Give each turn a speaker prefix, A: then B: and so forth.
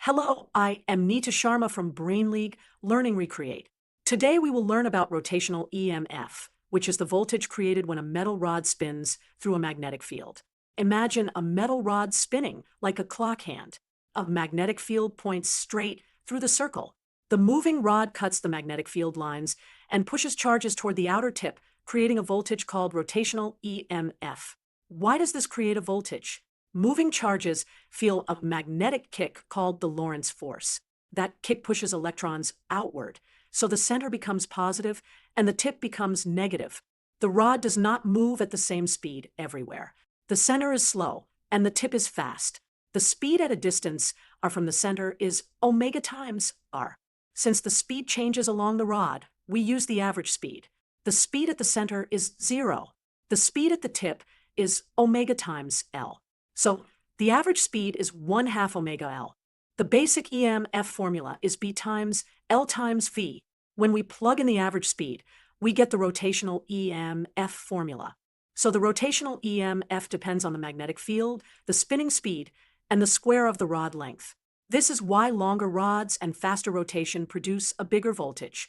A: Hello, I am Neeta Sharma from Brain League Learning Recreate. Today we will learn about rotational EMF, which is the voltage created when a metal rod spins through a magnetic field. Imagine a metal rod spinning like a clock hand. A magnetic field points straight through the circle. The moving rod cuts the magnetic field lines and pushes charges toward the outer tip, creating a voltage called rotational EMF. Why does this create a voltage? Moving charges feel a magnetic kick called the Lorentz force. That kick pushes electrons outward, so the center becomes positive and the tip becomes negative. The rod does not move at the same speed everywhere. The center is slow and the tip is fast. The speed at a distance r from the center is omega times r. Since the speed changes along the rod, we use the average speed. The speed at the center is 0. The speed at the tip is omega times L. So the average speed is 1/2 omega L. The basic EMF formula is B times L times V. When we plug in the average speed, we get the rotational EMF formula. So the rotational EMF depends on the magnetic field, the spinning speed, and the square of the rod length. This is why longer rods and faster rotation produce a bigger voltage.